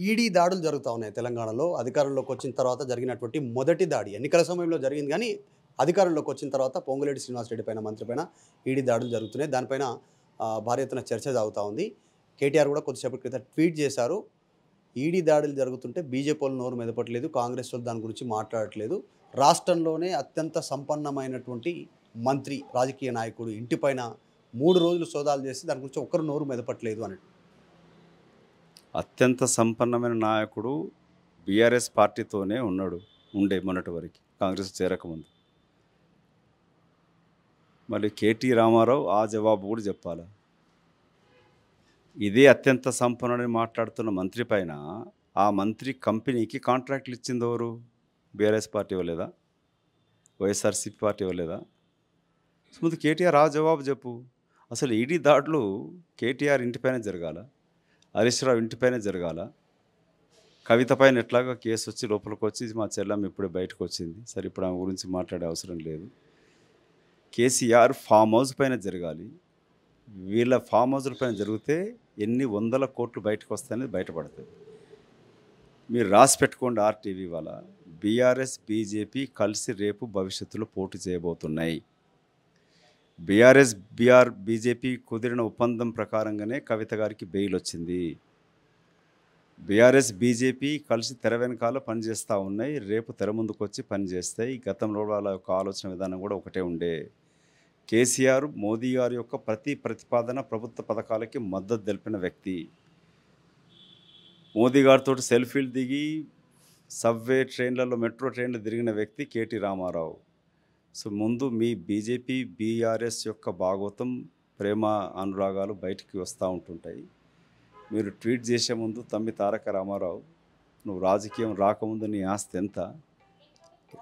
ED దాడులు జరుగుతా ఉన్నాయి తెలంగాణలో. అధికారంలోకి వచ్చిన తర్వాత జరిగినటువంటి మొదటి దాడి. ఎన్నికల సమయంలో జరిగింది గానీ, అధికారంలోకి వచ్చిన తర్వాత పొంగులేటి శ్రీనివాసరెడ్డి పైన, మంత్రి పైన ఈడీ దాడులు జరుగుతున్నాయి. దానిపైన భారీ ఎత్తున చర్చ సాగుతా ఉంది. కేటీఆర్ కూడా కొద్దిసేపటి క్రితం ట్వీట్ చేశారు. ఈడీ దాడులు జరుగుతుంటే బీజేపీవోళ్ళు నోరు మెదపట్లేదు. కాంగ్రెసోళ్ళు దాని గురించి మాట్లాడట్లేదు. రాష్ట్రంలోనే అత్యంత సంపన్నమైనటువంటి మంత్రి, రాజకీయ నాయకుడు ఇంటిపైన 3 రోజులు సోదాలు చేసి దాని గురించి ఒక్కరు నోరు మెదపట్లేదు అని. అత్యంత సంపన్నమైన నాయకుడు బీఆర్ఎస్ పార్టీతోనే ఉండే మొన్నటి వరకు కాంగ్రెస్ చేరకముందు. మళ్ళీ కేటీ రామారావు ఆ జవాబు కూడా చెప్పాలి. ఇదే అత్యంత సంపన్నుడని మాట్లాడుతున్న మంత్రి పైన ఆ మంత్రి కంపెనీకి కాంట్రాక్ట్లు ఇచ్చింది ఎవరు? బీఆర్ఎస్ పార్టీ ఇవ్వలేదా? వైఎస్ఆర్సీపీ పార్టీ ఇవ్వలేదా? ముందు కేటీఆర్ ఆ జవాబు చెప్పు. అసలు ఈడీ దాడులు కేటీఆర్ ఇంటిపైన జరగాల, హరీష్ రావు ఇంటిపైన జరగాల, కవిత పైన ఎట్లాగా కేసు వచ్చి లోపలికి వచ్చి మా చెల్లెమ్మ ఇప్పుడే బయటకు వచ్చింది, సరే ఇప్పుడు ఆమె గురించి మాట్లాడే అవసరం లేదు. కేసీఆర్ ఫామ్ హౌస్ పైన జరగాలి. వీళ్ళ ఫామ్ హౌస్ల పైన జరిగితే ఎన్ని వందల కోట్లు బయటకు వస్తాయనేది బయటపడుతుంది. మీరు రాసి పెట్టుకోండి. ఆర్టీవీ వాళ్ళ బీఆర్ఎస్ బీజేపీ కలిసి రేపు భవిష్యత్తులో పోటీ చేయబోతున్నాయి. బీజేపీ కుదిరిన ఒప్పందం ప్రకారంగానే కవిత గారికి బెయిల్ వచ్చింది. బీఆర్ఎస్ బీజేపీ కలిసి తెర వెనకాల పనిచేస్తూ ఉన్నాయి. రేపు తెర ముందుకు వచ్చి పనిచేస్తాయి. గతంలో వాళ్ళ యొక్క ఆలోచన విధానం కూడా ఒకటే ఉండే. కేసీఆర్ మోదీ గారి యొక్క ప్రతి ప్రతిపాదన ప్రభుత్వ పథకాలకి మద్దతు తెలిపిన వ్యక్తి. మోదీ గారితో సెల్ఫీలు దిగి సబ్వే ట్రైన్లలో, మెట్రో ట్రైన్లు తిరిగిన వ్యక్తి కేటీ రామారావు. సో ముందు మీ బీజేపీ బీఆర్ఎస్ యొక్క భాగవతం, ప్రేమ అనురాగాలు బయటికి వస్తూ ఉంటుంటాయి. మీరు ట్వీట్ చేసే ముందు తమ్మి తారక రామారావు, నువ్వు రాజకీయం రాకముందు నీ ఆస్తి ఎంత,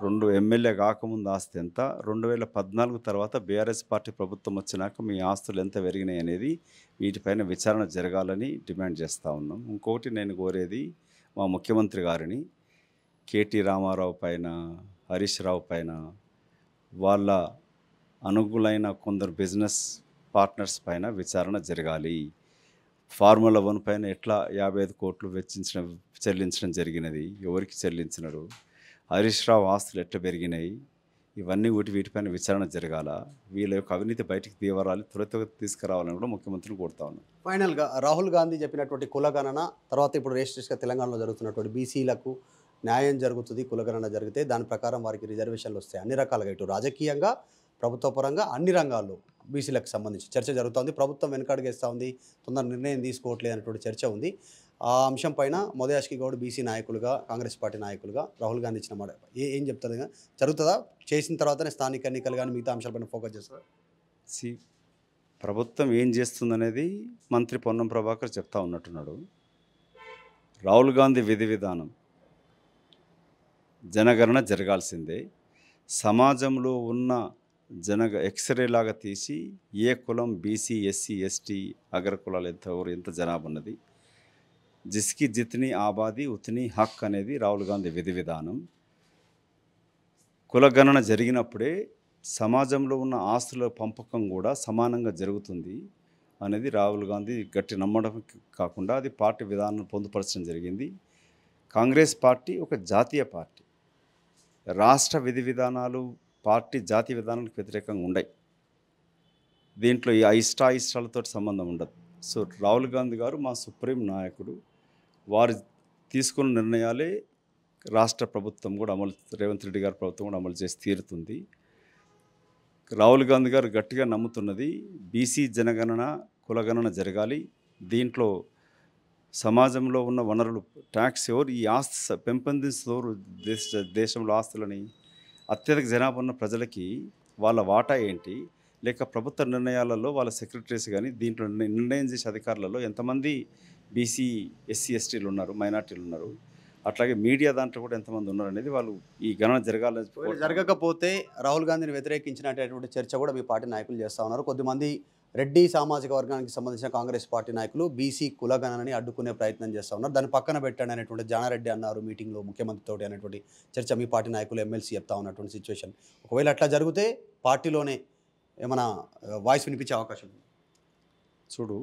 2 ఎమ్మెల్యే కాకముందు ఆస్తి ఎంత, 2014 తర్వాత బీఆర్ఎస్ పార్టీ ప్రభుత్వం వచ్చినాక మీ ఆస్తులు ఎంత పెరిగినాయి అనేది వీటిపైన విచారణ జరగాలని డిమాండ్ చేస్తూ ఉన్నాం. ఇంకొకటి నేను కోరేది మా ముఖ్యమంత్రి గారిని, కేటీ రామారావు పైన, హరీష్ రావు పైన, వాళ్ళ అనుగులైన కొందరు బిజినెస్ పార్ట్నర్స్ పైన విచారణ జరగాలి. ఫార్ములా 1 పైన ఎట్లా 55 కోట్లు చెల్లించడం జరిగినది, ఎవరికి చెల్లించినారు, హరీష్ రావు ఆస్తులు ఎట్లా పెరిగినాయి, ఇవన్నీ వీటిపైన విచారణ జరగాల. వీళ్ళ యొక్క అవినీతి బయటికి తీవరాలి, త్వరితగతి తీసుకురావాలని కూడా ముఖ్యమంత్రిని కోరుతా ఉన్నాను. ఫైనల్గా రాహుల్ గాంధీ చెప్పినటువంటి కులగణన తర్వాత ఇప్పుడు రేషనల్స్గా తెలంగాణలో జరుగుతున్నటువంటి బీసీలకు న్యాయం జరుగుతుంది, కులగణన జరిగితే దాని ప్రకారం వారికి రిజర్వేషన్లు వస్తాయి. అన్ని రకాలుగా ఇటు రాజకీయంగా, ప్రభుత్వ పరంగా అన్ని రంగాల్లో బీసీలకు సంబంధించి చర్చ జరుగుతోంది. ప్రభుత్వం వెనకడుగేస్తూ ఉంది, తొందర నిర్ణయం తీసుకోవట్లేదు అనేటువంటి చర్చ ఉంది. ఆ అంశం పైన మోదయాష్కి గౌడ్ బీసీ నాయకులుగా, కాంగ్రెస్ పార్టీ నాయకులుగా రాహుల్ గాంధీ ఇచ్చిన మాట ఏం చెప్తారు? జరుగుతుందా? చేసిన తర్వాతనే స్థానిక ఎన్నికలు కానీ మిగతా అంశాలపైన ఫోకస్ చేస్తారా? ప్రభుత్వం ఏం చేస్తుందనేది మంత్రి పొన్నం ప్రభాకర్ చెప్తా ఉన్నట్టున్నాడు. రాహుల్ గాంధీ విధి విధానం జనగణన జరగాల్సిందే. సమాజంలో ఉన్న ఎక్స్రే లాగా తీసి ఏ కులం, బీసీ, ఎస్సీ, ఎస్టీ, అగ్ర కులాలు ఎంత జనాభా ఉన్నది, జిస్కి జిత్ని ఆబాది ఉత్ని హక్ అనేది రాహుల్ గాంధీ విధి విధానం. కులగణన జరిగినప్పుడే సమాజంలో ఉన్న ఆస్తుల పంపకం కూడా సమానంగా జరుగుతుంది అనేది రాహుల్ గాంధీ గట్టి నమ్మడం కాకుండా అది పార్టీ విధానం పొందుపరచడం జరిగింది. కాంగ్రెస్ పార్టీ ఒక జాతీయ పార్టీ. రాష్ట్ర విధి విధానాలు పార్టీ జాతీయ విధానాలకు వ్యతిరేకంగా ఉండయి. దీంట్లో ఈ ఇష్టాలతో సంబంధం ఉండదు. సో రాహుల్ గాంధీ గారు మా సుప్రీం నాయకుడు, వారు తీసుకున్న నిర్ణయాలే రాష్ట్ర ప్రభుత్వం కూడా రేవంత్ రెడ్డి గారి ప్రభుత్వం కూడా అమలు చేసి తీరుతుంది. రాహుల్ గాంధీ గారు గట్టిగా నమ్ముతున్నది బీసీ జనగణన, కులగణన జరగాలి. దీంట్లో సమాజంలో ఉన్న వనరులు, ట్యాక్స్ ఎవరు, ఈ ఆస్తి పెంపొందించేవారు, దేశంలో ఆస్తులని, అత్యధిక జనాభా ఉన్న ప్రజలకి వాళ్ళ వాటా ఏంటి, లేక ప్రభుత్వ నిర్ణయాలలో వాళ్ళ సెక్రటరీస్ కానీ దీంట్లో నిర్ణయం చేసే అధికారులలో ఎంతమంది బీసీ, ఎస్సీ, ఎస్టీలు ఉన్నారు, మైనార్టీలు ఉన్నారు, అట్లాగే మీడియా దాంట్లో కూడా ఎంతమంది ఉన్నారు అనేది వాళ్ళు ఈ గణన జరగకపోతే రాహుల్ గాంధీని వ్యతిరేకించినటువంటి చర్చ కూడా మీ పార్టీ నాయకులు చేస్తూ ఉన్నారు. కొద్దిమంది రెడ్డి సామాజిక వర్గానికి సంబంధించిన కాంగ్రెస్ పార్టీ నాయకులు బీసీ కులగణనని అడ్డుకునే ప్రయత్నం చేస్తూ ఉన్నారు. దాన్ని పక్కన పెట్టండి అనేటువంటి జానారెడ్డి అన్నారు మీటింగ్లో ముఖ్యమంత్రితోటి అనేటువంటి చర్చ మీ పార్టీ నాయకులు, ఎమ్మెల్సీ చెప్తా ఉన్నటువంటి సిచ్యువేషన్. ఒకవేళ అట్లా జరిగితే పార్టీలోనే ఏమైనా వాయిస్ వినిపించే అవకాశం ఉంది? చూడు,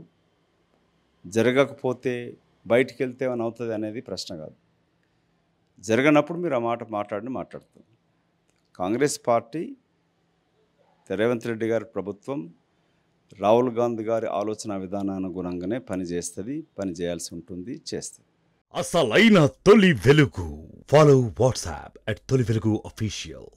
జరగకపోతే బయటికి వెళ్తే ఏమైనా అవుతుంది అనేది ప్రశ్న కాదు. జరగనప్పుడు మీరు ఆ మాట మాట్లాడతాం. కాంగ్రెస్ పార్టీ, రేవంత్ రెడ్డి గారి ప్రభుత్వం, రాహుల్ గాంధీ గారి ఆలోచన విధానానుగుణంగానే పని చేయాల్సి ఉంటుంది, చేస్తుంది. అసలైన తొలి వెలుగు. ఫాలో వాట్సాప్ @తొలి వెలుగు official.